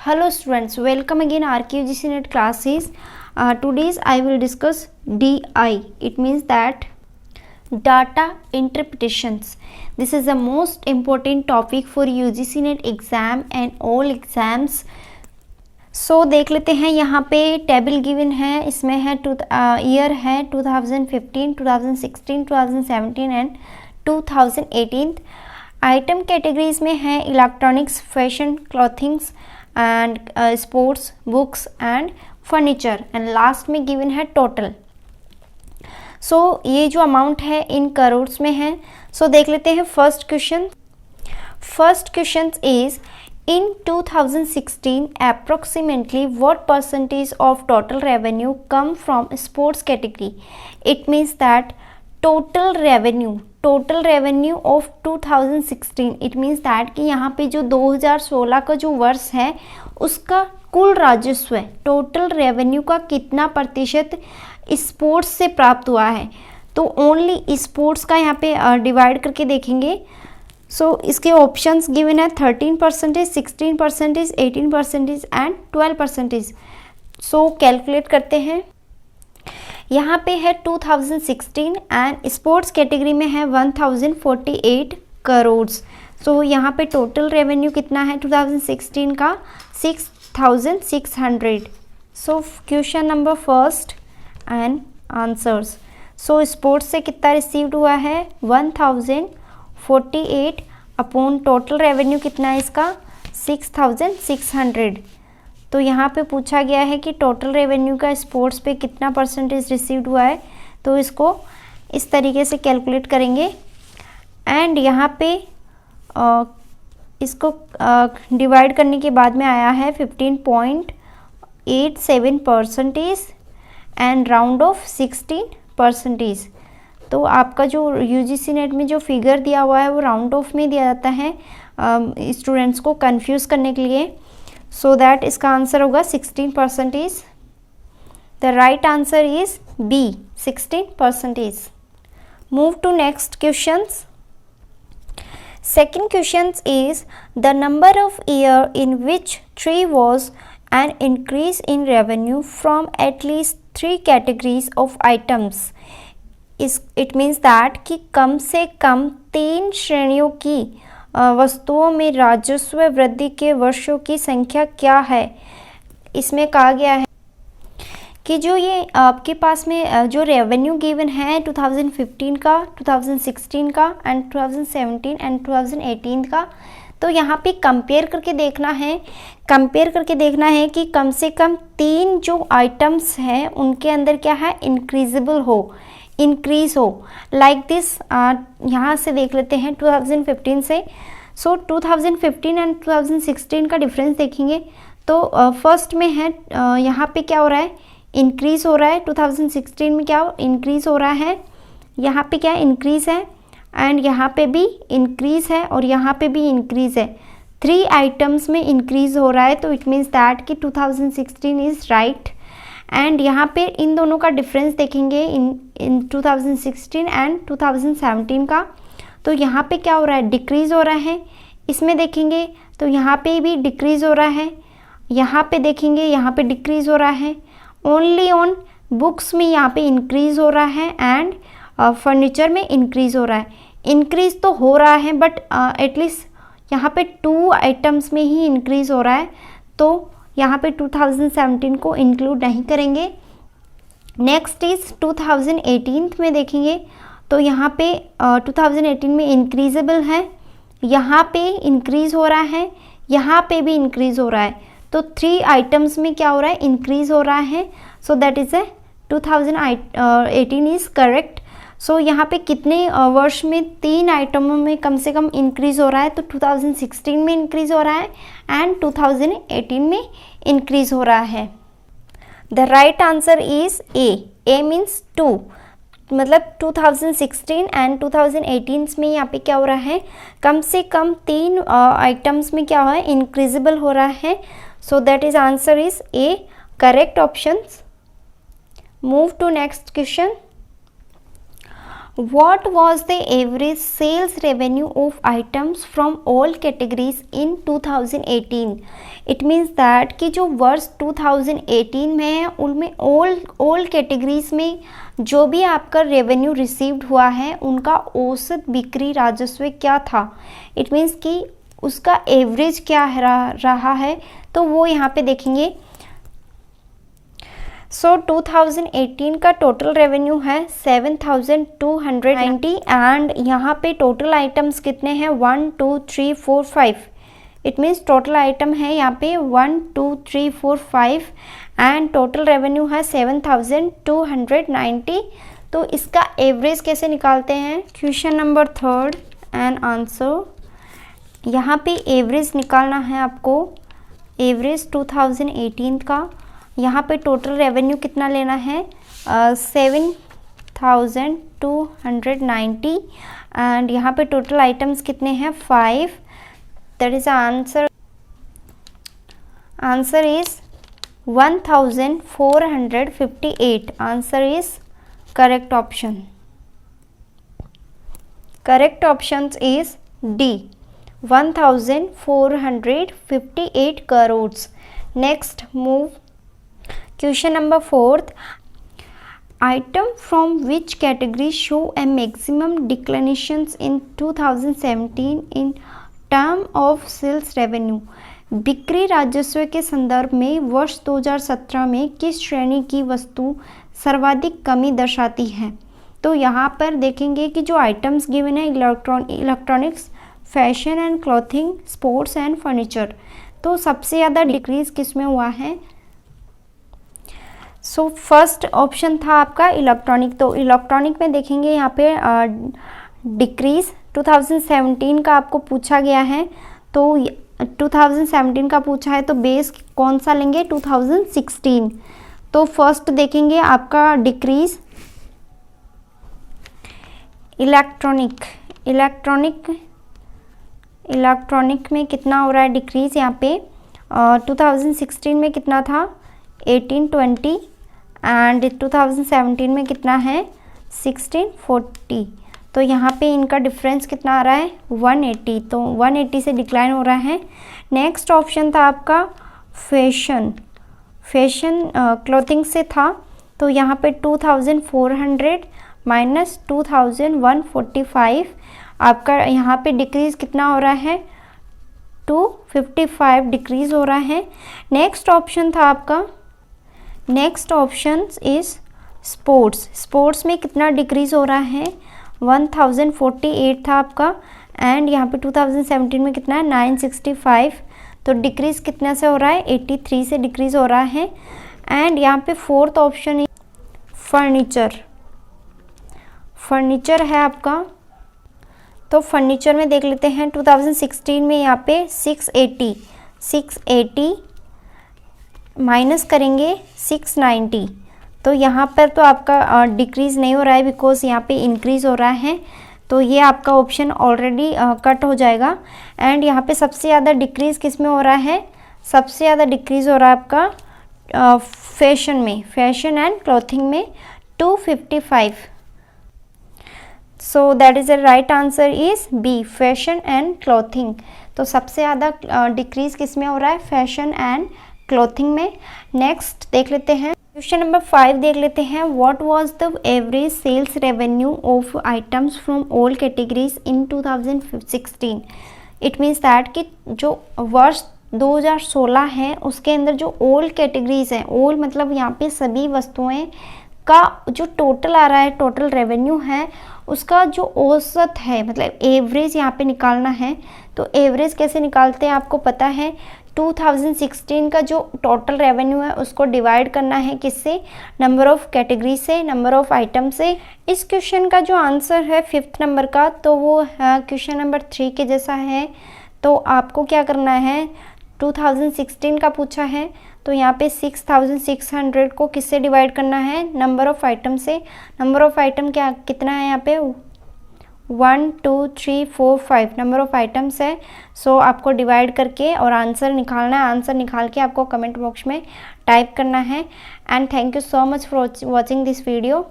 Hello students, welcome again RKUGC NET classes. Today's I will discuss DI. It means that data interpretations. This is the most important topic for UGC NET exam and all exams. So देख लेते हैं, यहाँ पे table given है, इसमें है year है 2015, 2016, 2017 and 2018. Item categories में है electronics, fashion, clothings and sports, books and furniture and last में गिवन है टोटल. सो ये जो अमाउंट है इन करोड्स में है. सो देख लेते हैं first question. First question is in 2016 approximately what percentage of total revenue come from sports category. It means that total revenue of 2016, it means that कि यहाँ पे जो 2016 का जो वर्ष है उसका कुल राजस्व है, टोटल रेवेन्यू का कितना प्रतिशत स्पोर्ट्स से प्राप्त हुआ है. तो ओनली स्पोर्ट्स का यहाँ पे डिवाइड करके देखेंगे. सो इसके ऑप्शंस गिवन है 13%, 16%, 18% एंड 12%. सो कैलकुलेट करते हैं. यहाँ पे है 2016 एंड स्पोर्ट्स कैटेगरी में है 1048 करोड़. सो यहाँ पे टोटल रेवेन्यू कितना है 2016 का 6600. So question number first and answers. So sports से कितना रिसीव्ड हुआ है 1048 अपॉन टोटल रेवेन्यू कितना है इसका 6600. तो यहाँ पे पूछा गया है कि टोटल रेवेन्यू का स्पोर्ट्स पे कितना परसेंटेज रिसीव्ड हुआ है. तो इसको इस तरीके से कैलकुलेट करेंगे एंड यहाँ पे इसको डिवाइड करने के बाद में आया है 15.87% एंड राउंड ऑफ 16%. तो आपका जो UGC नेट में जो फिगर दिया हुआ है वो राउंड ऑफ में दिया जाता है स्टूडेंट्स को कंफ्यूज करने के लिए. सो दैट इसका आंसर होगा 16%. The right answer is B 16%. Move to next questions. Second question is the number of year in which 3 was an increase in revenue from at least 3 categories of items. It means that कि कम से कम 3 श्रेणियों की वस्तुओं में राजस्व वृद्धि के वर्षों की संख्या क्या है. इसमें कहा गया है कि जो ये आपके पास में जो रेवेन्यू गिवन है 2015 का, 2016 का एंड 2017 एंड 2018 का. तो यहाँ पे कंपेयर करके देखना है कि कम से कम 3 जो आइटम्स हैं उनके अंदर क्या है इंक्रीज हो लाइक दिस. यहाँ से देख लेते हैं 2015 से. सो 2015 एंड 2016 का डिफरेंस देखेंगे तो फर्स्ट में है यहाँ पे क्या हो रहा है इंक्रीज हो रहा है. 2016 में क्या इंक्रीज हो रहा है, यहाँ पे क्या इंक्रीज है एंड यहाँ पे भी इंक्रीज है और यहाँ पे भी इंक्रीज है. 3 आइटम्स में इंक्रीज हो रहा है. तो इट मीन्स दैट कि 2016 इज राइट. एंड यहाँ पे इन दोनों का डिफरेंस देखेंगे इन 2016 एंड 2017 का. तो यहाँ पे क्या हो रहा है डिक्रीज़ हो रहा है. इसमें देखेंगे तो यहाँ पे भी डिक्रीज़ हो रहा है, यहाँ पे देखेंगे यहाँ पे डिक्रीज़ हो रहा है. ओनली ऑन बुक्स में यहाँ पे इंक्रीज़ हो रहा है एंड फर्नीचर में इंक्रीज़ हो रहा है. इंक्रीज़ तो हो रहा है बट एटलीस्ट यहाँ पे 2 आइटम्स में ही इंक्रीज़ हो रहा है. तो यहाँ पे 2017 को इंक्लूड नहीं करेंगे. नेक्स्ट इज 2018 में देखेंगे तो यहाँ पे 2018 में इंक्रीजेबल है, यहाँ पे इंक्रीज़ हो रहा है, यहाँ पे भी इंक्रीज़ हो रहा है. तो 3 आइटम्स में क्या हो रहा है इंक्रीज़ हो रहा है. So that is 2018 is correct. So यहाँ पे कितने वर्ष में 3 आइटमों में कम से कम इंक्रीज़ हो रहा है. तो 2016 में इंक्रीज़ हो रहा है एंड 2018 में इंक्रीज़ हो रहा है. The right answer is A means 2. मतलब 2016 एंड 2018 में यहाँ पे क्या हो रहा है कम से कम 3 आइटम्स में क्या है इंक्रीजेबल हो रहा है. So that is answer is A correct option. Move to next question. What was the average sales revenue of items from all categories in 2018? It means that कि जो वर्ष 2018 में है उनमें all कैटेगरीज में जो भी आपका रेवेन्यू रिसीव्ड हुआ है उनका औसत बिक्री राजस्व क्या था. इट मीन्स कि उसका एवरेज क्या रहा है, तो वो यहाँ पे देखेंगे. सो 2018 का टोटल रेवेन्यू है 7,290 एंड यहाँ पे टोटल आइटम्स कितने हैं 1 2 3 4 5. इट मीन्स टोटल आइटम है यहाँ पे 1 2 3 4 5 एंड टोटल रेवेन्यू है 7,290. तो इसका एवरेज कैसे निकालते हैं. Question number 3 and answer. यहाँ पे एवरेज निकालना है आपको. एवरेज 2018 का. यहाँ पे टोटल रेवेन्यू कितना लेना है 7,290 एंड यहाँ पे टोटल आइटम्स कितने हैं 5. That is answer. Answer is 1,458. Answer is correct option. Correct option is D 1,458 crore. Next move. Question number 4. Item from which category show a maximum declinations in 2017 in term of sales revenue? बिक्री राजस्व के संदर्भ में वर्ष 2017 में किस श्रेणी की वस्तु सर्वाधिक कमी दर्शाती है. तो यहाँ पर देखेंगे कि जो आइटम्स गिवन है electronics, fashion and clothing, sports and furniture. तो सबसे ज़्यादा डिक्रीज किस में हुआ है. सो फर्स्ट ऑप्शन था आपका इलेक्ट्रॉनिक. तो इलेक्ट्रॉनिक में देखेंगे यहाँ पे डिक्रीज 2017 का आपको पूछा गया है. तो 2017 का पूछा है तो बेस कौन सा लेंगे 2016. तो फर्स्ट देखेंगे आपका डिक्रीज इलेक्ट्रॉनिक में कितना हो रहा है डिक्रीज. यहाँ पे 2016 में कितना था 1820 एंड 2017 में कितना है 1640. तो यहाँ पे इनका डिफरेंस कितना आ रहा है 180. तो 180 से डिक्लाइन हो रहा है. नेक्स्ट ऑप्शन था आपका फैशन क्लोथिंग से था. तो यहाँ पे 2,400 माइनस 2,145 आपका यहाँ पे डिक्रीज कितना हो रहा है 255 डिक्रीज हो रहा है. नेक्स्ट ऑप्शन था आपका. नेक्स्ट ऑप्शन इज स्पोर्ट्स में कितना डिक्रीज हो रहा है 1,048 था आपका एंड यहाँ पे 2017 में कितना है 965. तो डिक्रीज कितने से हो रहा है 83 से डिक्रीज हो रहा है. एंड यहाँ पे फोर्थ ऑप्शन इज फर्नीचर है आपका. तो फर्नीचर में देख लेते हैं 2016 में यहाँ पे 680 माइनस करेंगे 690. तो यहाँ पर तो आपका डिक्रीज़ नहीं हो रहा है बिकॉज यहाँ पे इंक्रीज़ हो रहा है. तो ये आपका ऑप्शन ऑलरेडी कट हो जाएगा. एंड यहाँ पे सबसे ज़्यादा डिक्रीज़ किस में हो रहा है. सबसे ज़्यादा डिक्रीज़ हो रहा है आपका फैशन एंड क्लॉथिंग में 255. So that is the right answer is B fashion and clothing. तो सबसे ज़्यादा डिक्रीज़ किस में हो रहा है फैशन एंड क्लोथिंग में. नेक्स्ट देख लेते हैं क्वेश्चन नंबर 5 देख लेते हैं. What was the average sales revenue of items from all categories in 2016. It means that कि जो वर्ष 2016 है उसके अंदर जो ऑल कैटेगरीज हैं, ऑल मतलब यहाँ पे सभी वस्तुएं का जो टोटल आ रहा है, टोटल रेवेन्यू है उसका जो औसत है मतलब एवरेज यहाँ पे निकालना है. तो एवरेज कैसे निकालते हैं आपको पता है. 2016 का जो टोटल रेवेन्यू है उसको डिवाइड करना है किससे, नंबर ऑफ कैटेगरी से, नंबर ऑफ आइटम से. इस क्वेश्चन का जो आंसर है 5th नंबर का तो वो क्वेश्चन नंबर 3 के जैसा है. तो आपको क्या करना है 2016 का पूछा है तो यहाँ पे 6,600 को किससे डिवाइड करना है नंबर ऑफ आइटम से. नंबर ऑफ आइटम क्या कितना है यहाँ पे 1 2 3 4 5 नंबर ऑफ आइटम्स है. सो आपको डिवाइड करके और आंसर निकालना है. आंसर निकाल के आपको कमेंट बॉक्स में टाइप करना है. And thank you so much for watching this video.